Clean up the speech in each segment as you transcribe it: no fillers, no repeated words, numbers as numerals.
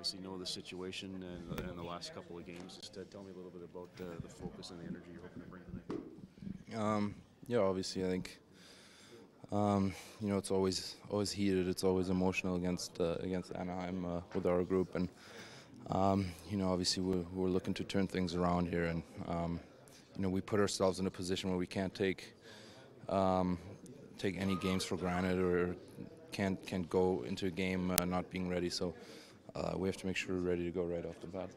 obviously know the situation and the last couple of games. Just tell me a little bit about the focus and the energy you're hoping to bring tonight. Yeah, obviously, I think it's always heated. It's always emotional against Anaheim with our group, and obviously we're looking to turn things around here, and we put ourselves in a position where we can't take any games for granted or can't go into a game not being ready. So we have to make sure we're ready to go right off the bat.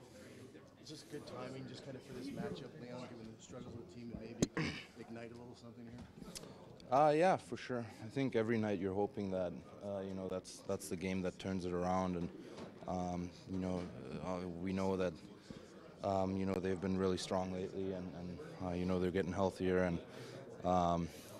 Is this good timing just kind of for this matchup, Leon, given the struggles of the team, and maybe ignite a little something here? Yeah, for sure. I think every night you're hoping that that's the game that turns it around, and we know that they've been really strong lately, and they're getting healthier, and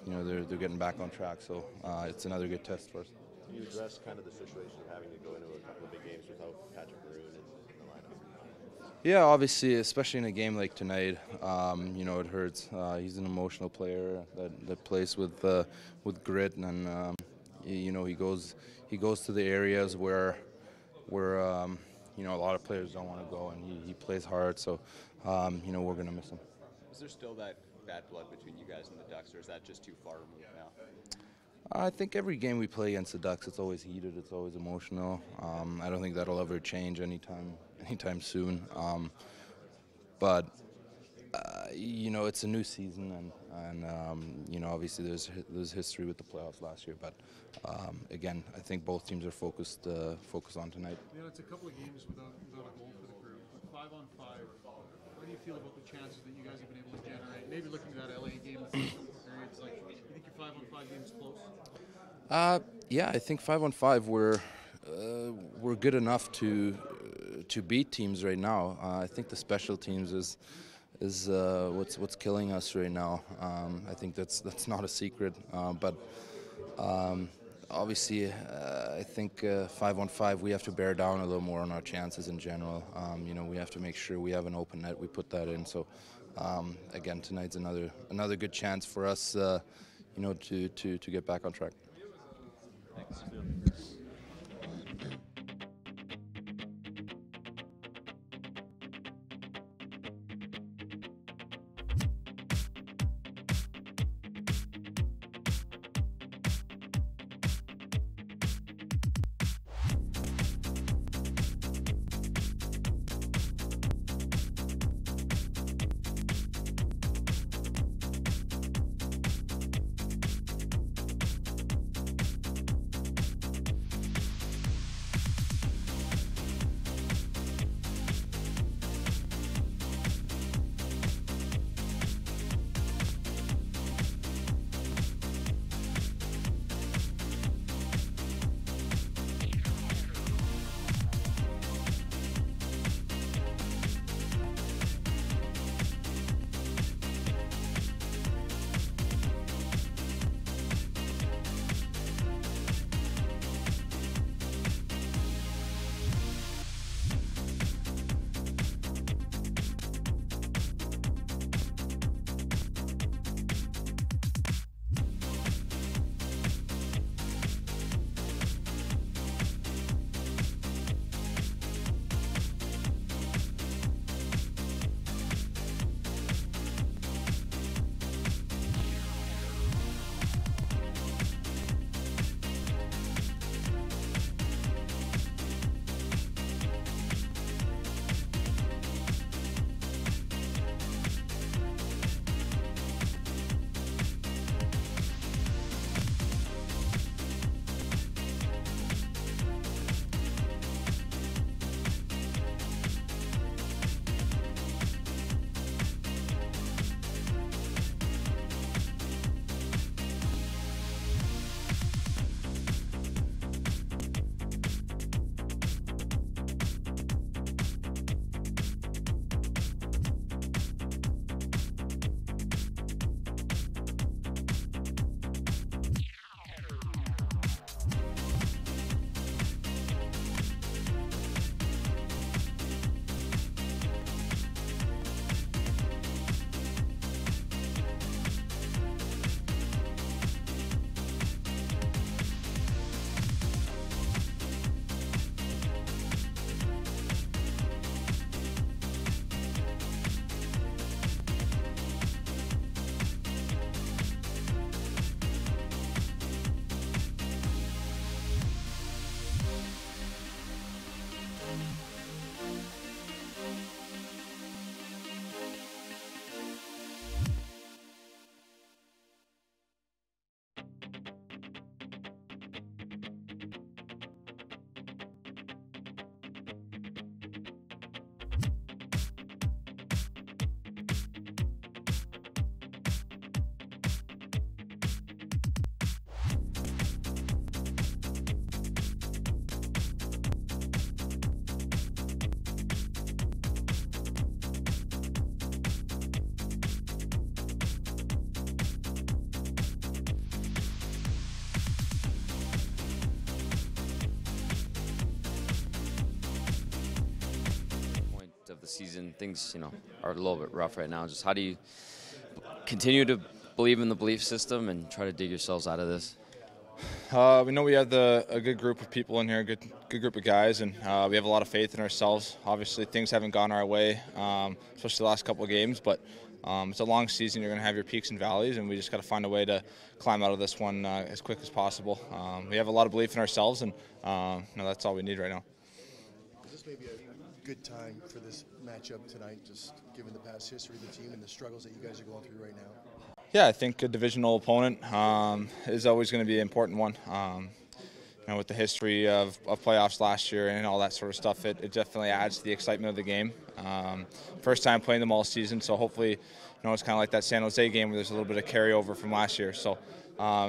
they're getting back on track. So it's another good test for us. Can you address kind of the situation of having to go into a couple of big games without Patrick Maroon in the lineup? Yeah, obviously, especially in a game like tonight, it hurts. He's an emotional player that plays with grit, and he goes to the areas where a lot of players don't want to go, and he plays hard. So we're going to miss him. Is there still that bad blood between you guys and the Ducks, or is that just too far removed now? I think every game we play against the Ducks, it's always heated, it's always emotional. I don't think that'll ever change anytime soon. But it's a new season, and obviously there's history with the playoffs last year. But again, I think both teams are focused on tonight. Yeah, it's a couple of games without a goal for the group. But 5-on-5, how do you feel about the chances that you guys have been able to generate? Maybe looking at that LA game, the first couple periods, like, you think your 5-on-5 game is close? Yeah, I think 5-on-5 we're good enough to beat teams right now. I think the special teams is what's killing us right now. I think that's not a secret, but obviously I think 5-on-5 we have to bear down a little more on our chances in general. We have to make sure we have an open net. We put that in. So again, tonight's another good chance for us, to get back on track. Thanks. season, things are a little bit rough right now. Just how do you continue to believe in the belief system and try to dig yourselves out of this? We know we have a good group of people in here, a good group of guys, and we have a lot of faith in ourselves. Obviously, things haven't gone our way, especially the last couple of games, but it's a long season. You're going to have your peaks and valleys, and we just got to find a way to climb out of this one as quick as possible. We have a lot of belief in ourselves, and that's all we need right now. Is this maybe a good time for this matchup tonight, just given the past history of the team and the struggles that you guys are going through right now? Yeah, I think a divisional opponent is always going to be an important one. With the history of playoffs last year and all that sort of stuff, it definitely adds to the excitement of the game. First time playing them all season, so hopefully, it's kind of like that San Jose game where there's a little bit of carryover from last year. So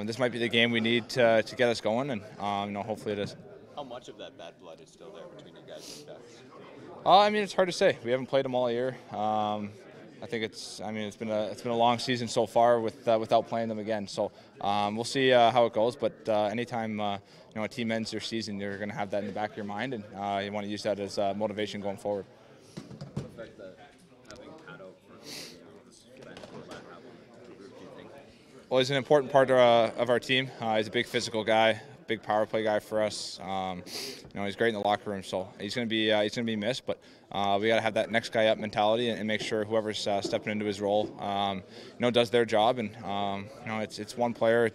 this might be the game we need to get us going, and hopefully it is. How much of that bad blood is still there between you guys and the Ducks? It's hard to say. We haven't played them all year. I think it's been a long season so far without playing them again. So we'll see how it goes. But anytime a team ends their season, you're going to have that in the back of your mind, and you want to use that as motivation going forward. What effect that having Pat out for this bench will that have on the group, do you think? Well, he's an important part of our team. He's a big physical guy, big power play guy for us. He's great in the locker room, so he's going to be missed. But we got to have that next guy up mentality and make sure whoever's stepping into his role, does their job. And it's one player.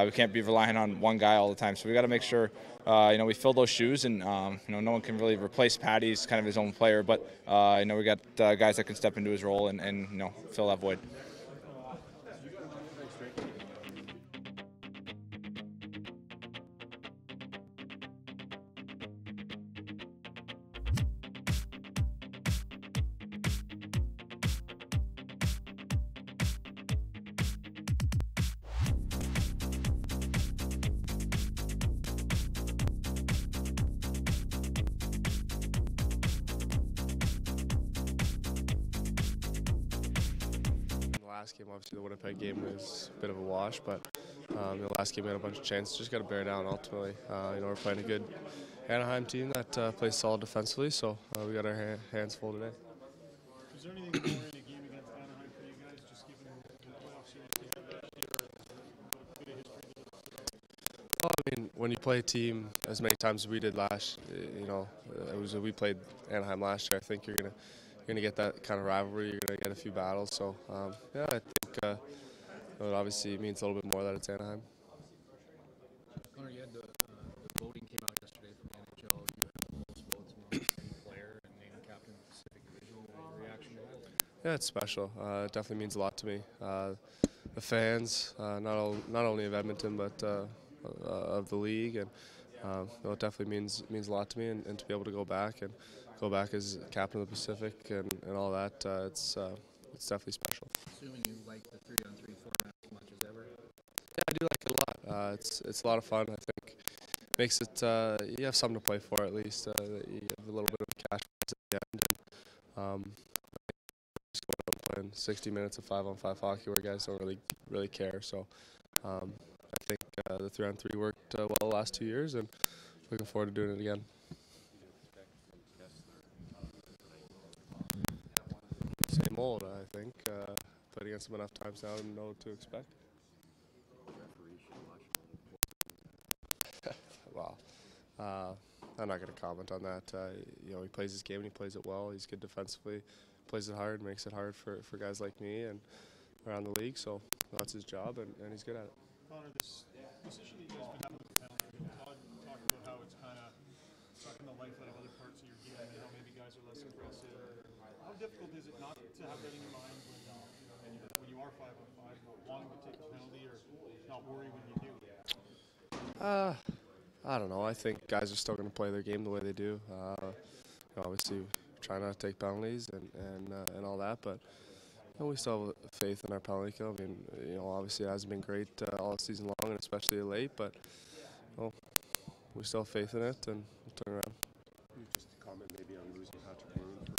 We can't be relying on one guy all the time. So we got to make sure we fill those shoes. And no one can really replace Patty. He's kind of his own player, but we got guys that can step into his role and fill that void. Last game, obviously the Winnipeg game was a bit of a wash, but the last game we had a bunch of chances. Just got to bear down ultimately. We're playing a good Anaheim team that plays solid defensively, so we got our hands full today. Is there anything more in a game against Anaheim for you guys, just given the playoff series you had last year, a bit of history? Well, when you play a team as many times as we did last, we played Anaheim last year. I think you're gonna get that kind of rivalry. You're gonna get a few battles. So I think it obviously means a little bit more that it's Anaheim. Connor, you had the voting came out yesterday from the NHL. You had the most votes among any player and named captain of the Pacific Division. What was your reaction to that? Yeah, it's special. It definitely means a lot to me. The fans, not only of Edmonton, but of the league, and it definitely means a lot to me. And to be able to go back as captain of the Pacific and all that, it's definitely special. Assuming you like the 3-on-3 format as much as ever. Yeah, I do like it a lot. It's a lot of fun. I think makes it you have something to play for at least. You have a little bit of cash at the end. And, just going out and playing 60 minutes of 5-on-5 hockey where guys don't really care. So I think the 3-on-3 worked well the last 2 years, and looking forward to doing it again. Same old, I think. Played against them enough times now to know what to expect. Wow. I'm not going to comment on that. He plays his game and he plays it well. He's good defensively, plays it hard, makes it hard for guys like me and around the league. So that's his job, and he's good at it. Connor, this issue that you guys been having with the penalty, Todd talked about how it's kind of sucking the life out of other parts of your game and how maybe guys are less aggressive. How difficult is it not to have that in your mind when you are 5-on-5, not wanting to take a penalty or not worry when you do? I don't know. I think guys are still going to play their game the way they do. Obviously, try not to take penalties and all that, but we still have faith in our penalty kill. Obviously it hasn't been great all season long, and especially late, but we still have faith in it, and we'll turn around. Just a comment maybe on losing Patrick Maroon for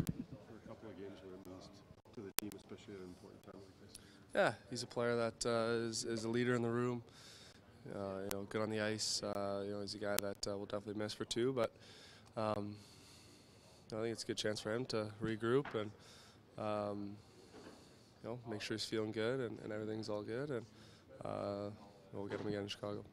a couple of games where it means to the team, especially at an important time like this. Yeah, he's a player that is a leader in the room. Good on the ice. He's a guy that we'll definitely miss for two, but I think it's a good chance for him to regroup and make sure he's feeling good and everything's all good, and we'll get him again in Chicago.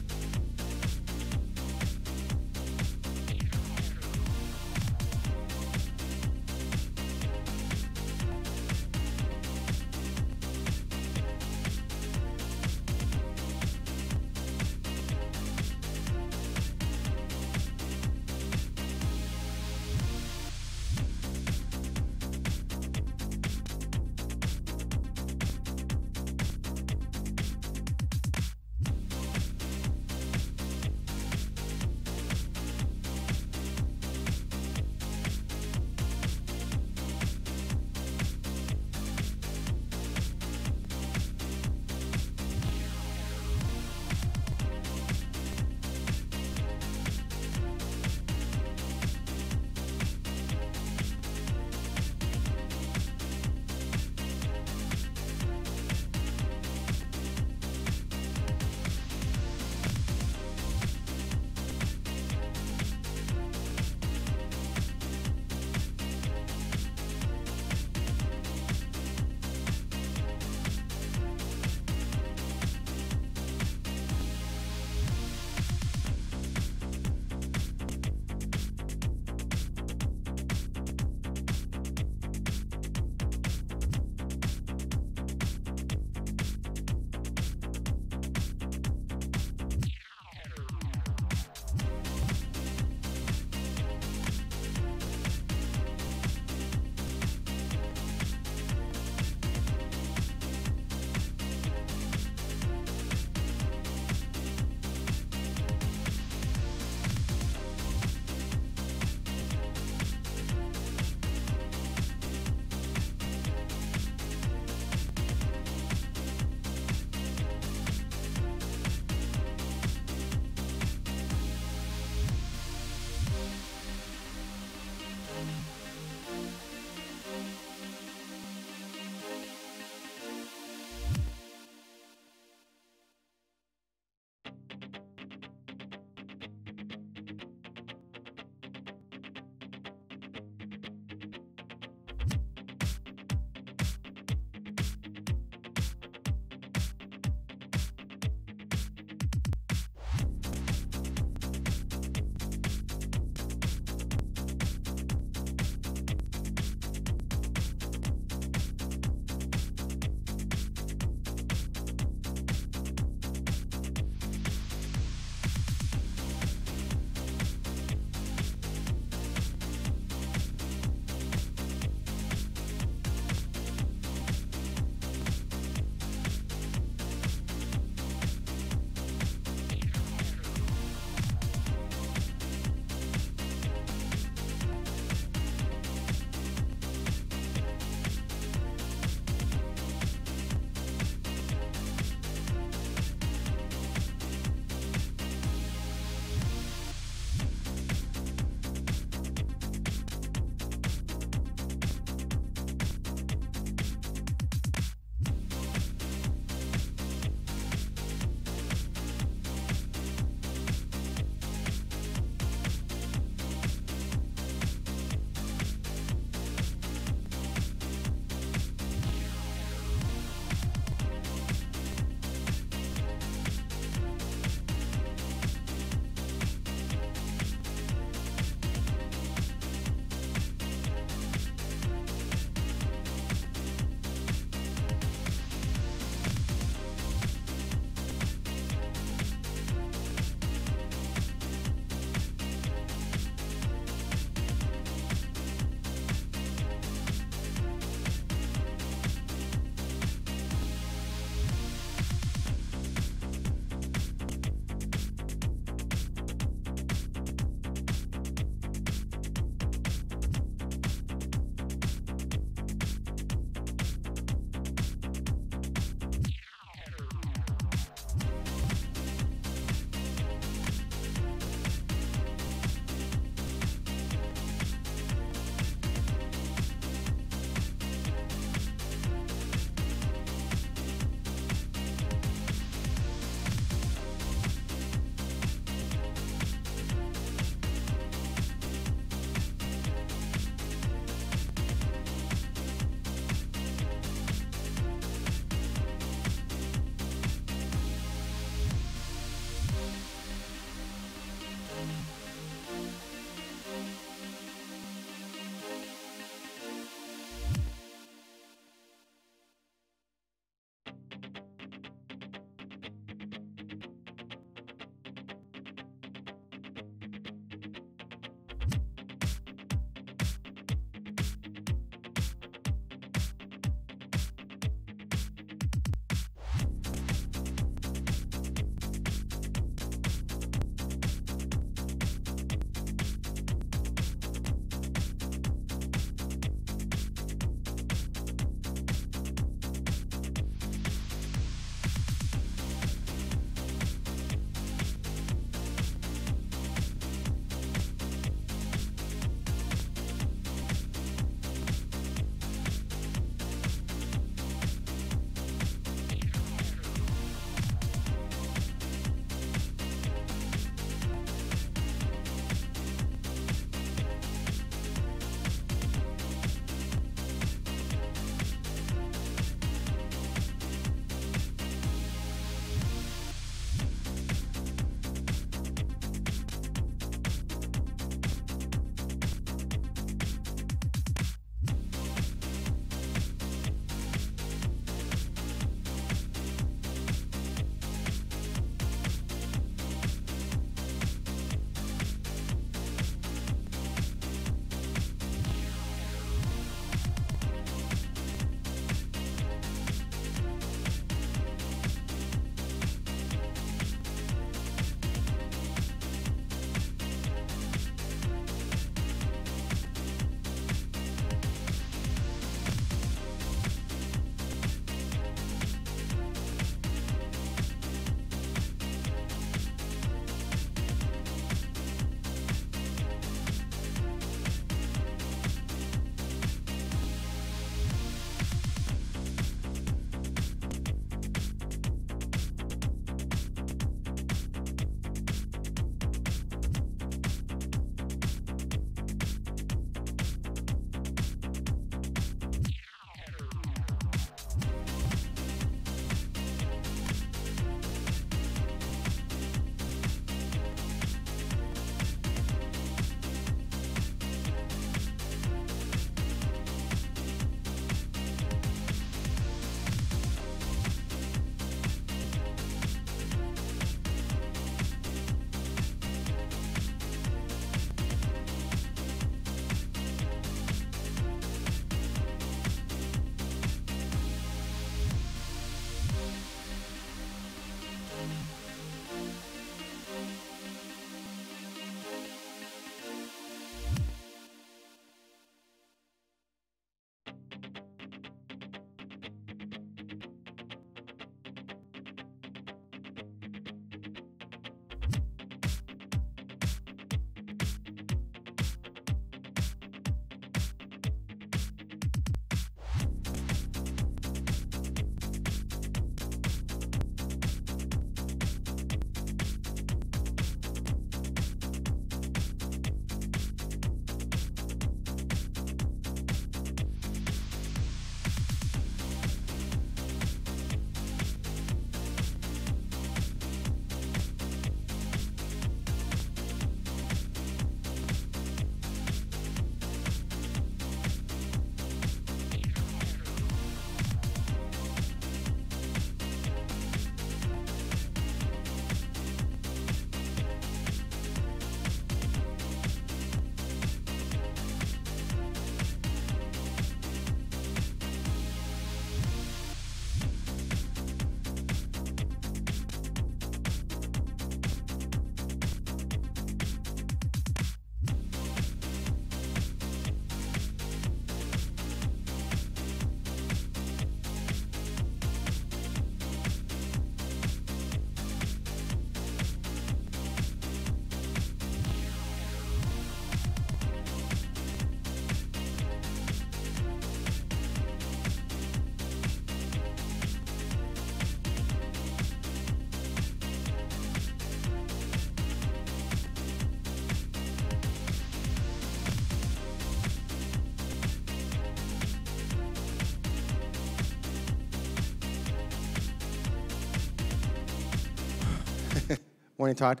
Morning, Todd.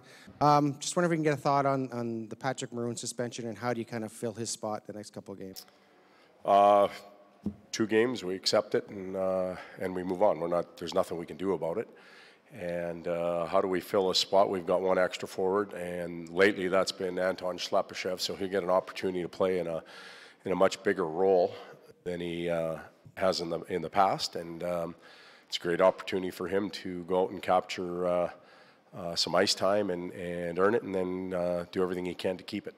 Just wondering if we can get a thought on the Patrick Maroon suspension and how do you kind of fill his spot the next couple of games? 2 games, we accept it and we move on. There's nothing we can do about it. And how do we fill a spot? We've got 1 extra forward, and lately that's been Anton Schlepyshev, so he'll get an opportunity to play in a much bigger role than he has in the past. And it's a great opportunity for him to go out and capture some ice time and earn it, and then do everything he can to keep it.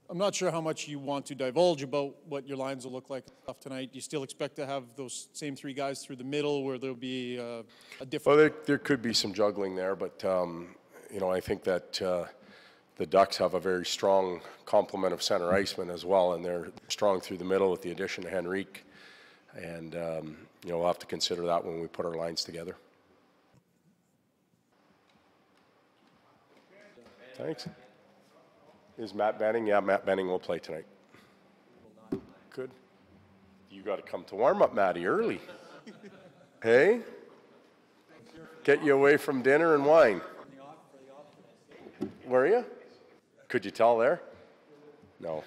I'm not sure how much you want to divulge about what your lines will look like tonight. Do you still expect to have those same 3 guys through the middle, where there'll be a different? Well, there could be some juggling there, but I think that the Ducks have a very strong complement of center icemen as well, and they're strong through the middle with the addition of Henrique. And we'll have to consider that when we put our lines together. Thanks. Is Matt Benning? Yeah, Matt Benning will play tonight. Good. You got to come to warm-up, Matty, early. Hey? Get you away from dinner and wine. Were you? Could you tell there? No.